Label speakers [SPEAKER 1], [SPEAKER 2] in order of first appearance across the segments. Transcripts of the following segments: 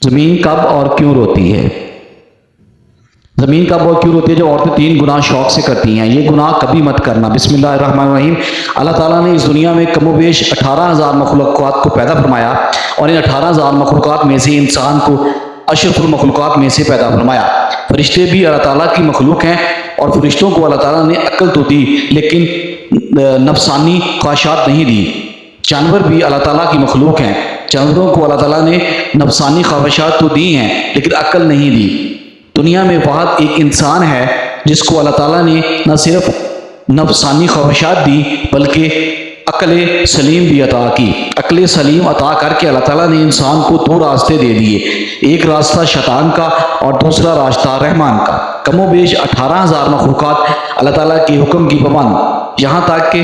[SPEAKER 1] زمین کب اور کیوں روتی ہے؟ زمین کب اور کیوں روتی ہے؟ جب عورتیں 3 گناہ شوق سے کرتی ہیں۔ یہ گناہ کبھی مت کرنا۔ بسم اللہ الرحمن الرحیم۔ اللہ تعالیٰ نے اس دنیا میں کم و بیش 18,000 مخلوقات کو پیدا فرمایا، اور ان 18,000 مخلوقات میں سے انسان کو اشرف المخلوقات میں سے پیدا فرمایا۔ فرشتے بھی اللہ تعالیٰ کی مخلوق ہیں، اور فرشتوں کو اللہ تعالیٰ نے عقل تو دی لیکن نفسانی خواہشات نہیں دی۔ جانور بھی اللہ تعالیٰ کی مخلوق ہیں، جانوروں کو اللہ تعالیٰ نے نفسانی خواہشات تو دی ہیں لیکن عقل نہیں دی۔ دنیا میں واحد ایک انسان ہے جس کو اللہ تعالیٰ نے نہ صرف نفسانی خواہشات دی بلکہ عقل سلیم بھی عطا کی۔ عقل سلیم عطا کر کے اللہ تعالیٰ نے انسان کو 2 راستے دے دیے، ایک راستہ شیطان کا اور دوسرا راستہ رحمان کا۔ کم و بیش 18,000 مخلوقات اللہ تعالیٰ کے حکم کی پابند، یہاں تک کہ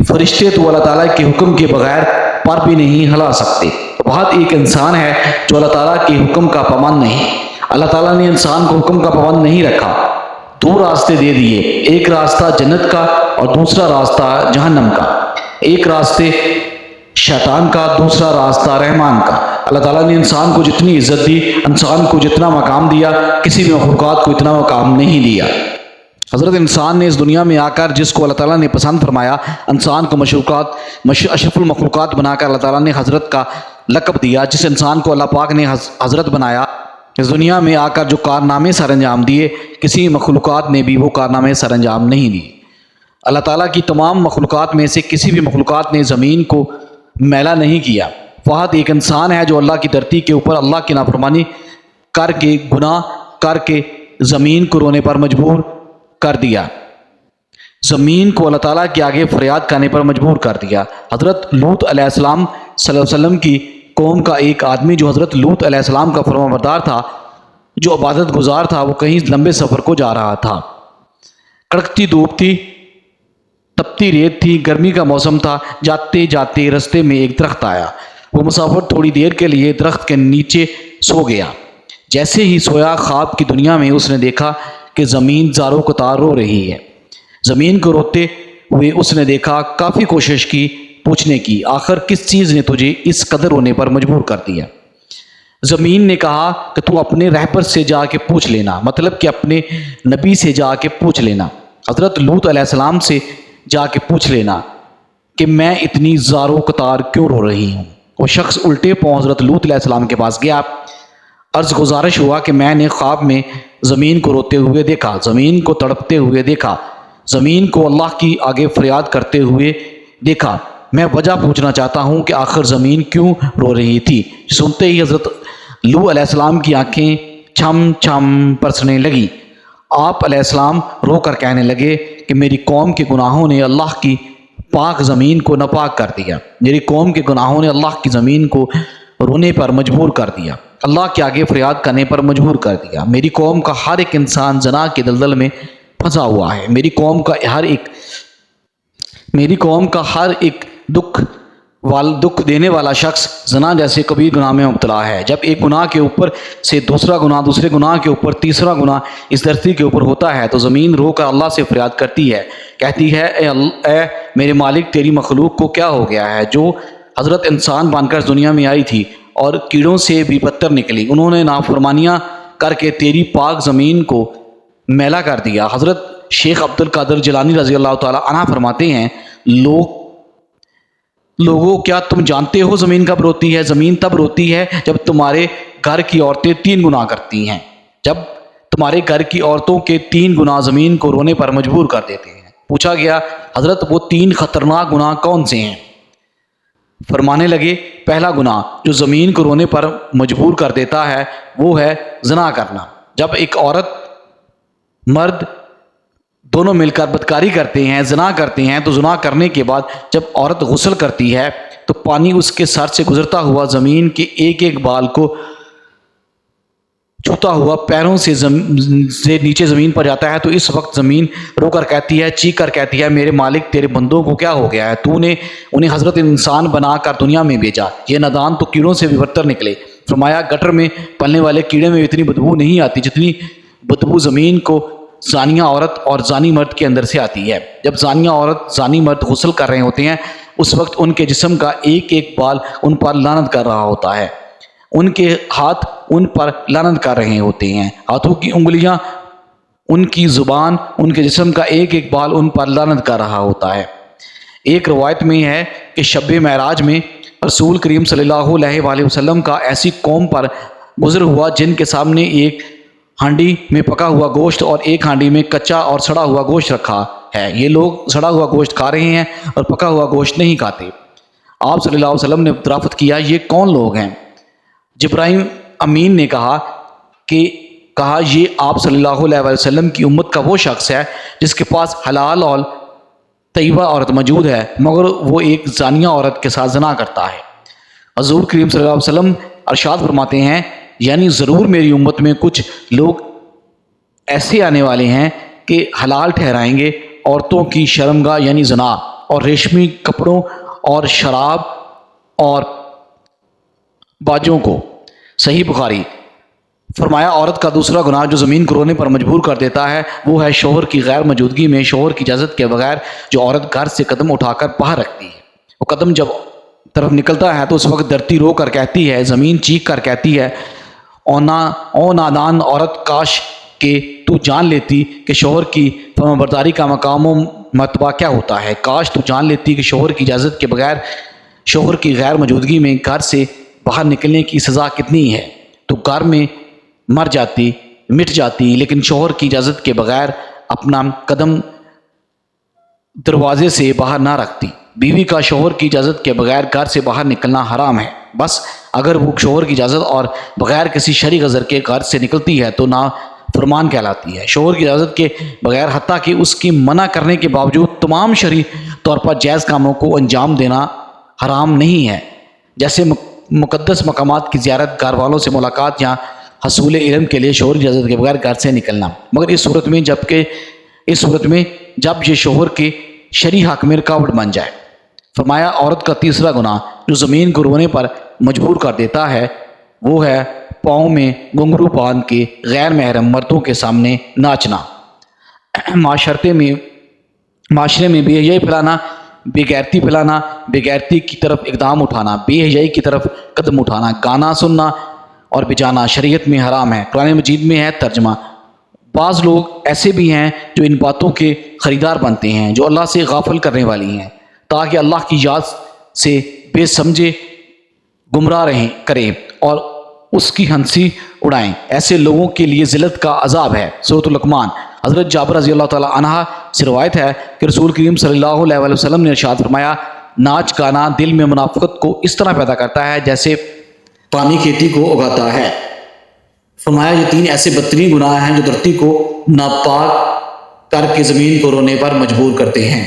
[SPEAKER 1] فرشتے تو اللہ تعالیٰ کے حکم کے بغیر پر بھی نہیں ہلا سکتے۔ بہت ایک انسان ہے جو اللہ تعالیٰ کے حکم کا پابند نہیں۔ اللہ تعالیٰ نے انسان کو حکم کا پابند نہیں رکھا، 2 راستے دے دیے، ایک راستہ جنت کا اور دوسرا راستہ جہنم کا، ایک راستے شیطان کا، دوسرا راستہ رحمان کا۔ اللہ تعالیٰ نے انسان کو جتنی عزت دی، انسان کو جتنا مقام دیا، کسی بھی مخلوقات کو اتنا مقام نہیں دیا۔ حضرت انسان نے اس دنیا میں آ کر جس کو اللہ تعالیٰ نے پسند فرمایا، انسان کو اشرف المخلوقات بنا کر اللہ تعالیٰ نے حضرت کا لقب دیا۔ جس انسان کو اللہ پاک نے حضرت بنایا، اس دنیا میں آ کر جو کارنامے سر انجام دیے، کسی مخلوقات نے بھی وہ کارنامے سر انجام نہیں دیے۔ اللہ تعالیٰ کی تمام مخلوقات میں سے کسی بھی مخلوقات نے زمین کو میلا نہیں کیا۔ فقط ایک انسان ہے جو اللہ کی دھرتی کے اوپر اللہ کی نافرمانی کر کے، گناہ کر کے زمین کو رونے پر مجبور کر دیا، زمین کو اللہ تعالیٰ کے آگے فریاد کرنے پر مجبور کر دیا۔ حضرت لوط علیہ السلام صلی اللہ علیہ وسلم کی قوم کا ایک آدمی جو حضرت لوط علیہ السلام کا فرمانبردار تھا، جو عبادت گزار تھا، وہ کہیں لمبے سفر کو جا رہا تھا۔ کڑکتی دھوپ تھی، تپتی ریت تھی، گرمی کا موسم تھا۔ جاتے جاتے رستے میں ایک درخت آیا۔ وہ مسافر تھوڑی دیر کے لیے درخت کے نیچے سو گیا۔ جیسے ہی سویا، خواب کی دنیا میں اس نے دیکھا کہ زمین زاروں قطار رو رہی ہے۔ زمین کو روتے ہوئے اس نے دیکھا، کافی کوشش کی پوچھنے کی، آخر کس چیز نے تجھے اس قدر رونے پر مجبور کر دیا؟ زمین نے کہا کہ تو اپنے رہبر سے جا کے پوچھ لینا، مطلب کہ اپنے نبی سے جا کے پوچھ لینا، حضرت لوط علیہ السلام سے جا کے پوچھ لینا کہ میں اتنی زار و قطار کیوں رو رہی ہوں۔ وہ شخص الٹے پاؤں حضرت لوط علیہ السلام کے پاس گیا۔ عرض گزارش ہوا کہ میں نے خواب میں زمین کو روتے ہوئے دیکھا، زمین کو تڑپتے ہوئے دیکھا، زمین کو اللہ کی آگے فریاد کرتے ہوئے دیکھا۔ میں وجہ پوچھنا چاہتا ہوں کہ آخر زمین کیوں رو رہی تھی؟ سنتے ہی حضرت لوط علیہ السلام کی آنکھیں چھم چھم برسنے لگی۔ آپ علیہ السلام رو کر کہنے لگے کہ میری قوم کے گناہوں نے اللہ کی پاک زمین کو ناپاک کر دیا، میری قوم کے گناہوں نے اللہ کی زمین کو رونے پر مجبور کر دیا، اللہ کے آگے فریاد کرنے پر مجبور کر دیا۔ میری قوم کا ہر ایک انسان زنا کے دلدل میں پھنسا ہوا ہے، میری قوم کا ہر ایک دکھ دینے والا شخص زنا جیسے کبیر گناہ میں مبتلا ہے۔ جب ایک گناہ کے اوپر سے دوسرا گناہ، دوسرے گناہ کے اوپر تیسرا گناہ اس دھرتی کے اوپر ہوتا ہے تو زمین رو کر اللہ سے فریاد کرتی ہے، کہتی ہے اے میرے مالک، تیری مخلوق کو کیا ہو گیا ہے جو حضرت انسان بن کر دنیا میں آئی تھی اور کیڑوں سے بھی بدتر نکلی، انہوں نے نافرمانیاں کر کے تیری پاک زمین کو میلا کر دیا۔ حضرت شیخ عبد القادر جیلانی رضی اللہ تعالیٰ عنہ فرماتے ہیں، لوگوں کیا تم جانتے ہو زمین کب روتی ہے؟ زمین تب روتی ہے جب تمہارے گھر کی عورتیں 3 گناہ کرتی ہیں، جب تمہارے گھر کی عورتوں کے 3 گناہ زمین کو رونے پر مجبور کر دیتے ہیں۔ پوچھا گیا، حضرت وہ 3 خطرناک گناہ کون سے ہیں؟ فرمانے لگے، پہلا گناہ جو زمین کو رونے پر مجبور کر دیتا ہے وہ ہے زنا کرنا۔ جب ایک عورت مرد دونوں مل کر بدکاری کرتے ہیں، زنا کرتے ہیں، تو زنا کرنے کے بعد جب عورت غسل کرتی ہے تو پانی اس کے سر سے گزرتا ہوا زمین کے ایک ایک بال کو چھوتا ہوا پیروں سے نیچے زمین پر جاتا ہے، تو اس وقت زمین رو کر کہتی ہے، چیخ کر کہتی ہے، میرے مالک، تیرے بندوں کو کیا ہو گیا ہے؟ تو نے انہیں حضرت انسان بنا کر دنیا میں بھیجا، یہ نادان تو کیڑوں سے بھی بدتر نکلے۔ فرمایا، گٹر میں پلنے والے کیڑے میں اتنی بدبو نہیں آتی جتنی بدبو زمین کو زانیہ عورت اور زانی مرد کے اندر سے آتی ہے۔ جب زانیہ عورت، زانی مرد غسل کر رہے ہوتے ہیں، اس وقت ان کے جسم کا ایک ایک بال ان پر لعنت کر رہا ہوتا ہے، ان کے ہاتھ ان پر لعنت کر رہے ہوتے ہیں۔ ہاتھوں کی انگلیاں، ان کی زبان، ان کے جسم کا ایک ایک بال ان پر لعنت کر رہا ہوتا ہے۔ ایک روایت میں ہے کہ شب معراج میں رسول کریم صلی اللہ علیہ وآلہ وسلم کا ایسی قوم پر گزر ہوا جن کے سامنے ایک ہانڈی میں پکا ہوا گوشت اور ایک ہانڈی میں کچا اور سڑا ہوا گوشت رکھا ہے۔ یہ لوگ سڑا ہوا گوشت کھا رہے ہیں اور پکا ہوا گوشت نہیں کھاتے۔ آپ صلی اللہ علیہ وسلم نے دریافت کیا یہ کون لوگ ہیں؟ جبرائیل امین نے کہا یہ آپ صلی اللہ علیہ وسلم کی امت کا وہ شخص ہے جس کے پاس حلال اور طیبہ عورت موجود ہے، مگر وہ ایک زانیہ عورت کے ساتھ زنا کرتا ہے۔ حضور کریم صلی اللہ علیہ وسلم ارشاد فرماتے ہیں یعنی ضرور میری امت میں کچھ لوگ ایسے آنے والے ہیں کہ حلال ٹھہرائیں گے عورتوں کی شرمگاہ یعنی زنا اور ریشمی کپڑوں اور شراب اور باجوں کو۔ صحیح بخاری۔ فرمایا عورت کا دوسرا گناہ جو زمین کو رونے پر مجبور کر دیتا ہے وہ ہے شوہر کی غیر موجودگی میں شوہر کی اجازت کے بغیر جو عورت گھر سے قدم اٹھا کر باہر رکھتی ہے۔ وہ قدم جب طرف نکلتا ہے تو اس وقت دھرتی رو کر کہتی ہے، زمین چیخ کر کہتی ہے، او نادان عورت، کاش کہ تو جان لیتی کہ شوہر کی فرمانبرداری کا مقام و مرتبہ کیا ہوتا ہے، کاش تو جان لیتی کہ شوہر کی اجازت کے بغیر شوہر کی غیر موجودگی میں گھر سے باہر نکلنے کی سزا کتنی ہے، تو گھر میں مٹ جاتی لیکن شوہر کی اجازت کے بغیر اپنا قدم دروازے سے باہر نہ رکھتی۔ بیوی کا شوہر کی اجازت کے بغیر گھر سے باہر نکلنا حرام ہے، بس اگر وہ شوہر کی اجازت اور بغیر کسی شرعی عذر کے گھر سے نکلتی ہے تو نافرمان کہلاتی ہے۔ شوہر کی اجازت کے بغیر حتیٰ کہ اس کی منع کرنے کے باوجود تمام شرعی طور پر جائز کاموں کو انجام دینا حرام نہیں ہے، جیسے مقدس مقامات کی زیارت، گھر والوں سے ملاقات یا حصول علم کے لیے شوہر کی اجازت کے بغیر گھر سے نکلنا، مگر اس صورت میں جب یہ شوہر کے شرعی حق میں رکاوٹ بن جائے۔ فرمایا عورت کا تیسرا گناہ جو زمین کو رونے پر مجبور کر دیتا ہے وہ ہے پاؤں میں گھنگرو باندھ کے غیر محرم مردوں کے سامنے ناچنا، معاشرے میں بے حیائی پھیلانا، بے غیرتی کی طرف اقدام اٹھانا، بے حیائی کی طرف قدم اٹھانا، گانا سننا اور بجانا شریعت میں حرام ہے۔ قرآن مجید میں ہے ترجمہ، بعض لوگ ایسے بھی ہیں جو ان باتوں کے خریدار بنتے ہیں جو اللہ سے غافل کرنے والی ہیں تاکہ اللہ کی یاد سے بے سمجھے گمراہ کریں اور اس کی ہنسی اڑائیں، ایسے لوگوں کے لیے ذلت کا عذاب ہے۔ سورۃ لقمان۔ حضرت جابر رضی اللہ تعالی عنہ سے روایت ہے کہ رسول کریم صلی اللہ علیہ وسلم نے ارشاد فرمایا ناچ گانا دل میں منافقت کو اس طرح پیدا کرتا ہے جیسے پانی کھیتی کو اگاتا ہے۔ فرمایا یہ 3 ایسے بدترین گناہ ہیں جو دھرتی کو ناپاک کر کے زمین کو رونے پر مجبور کرتے ہیں۔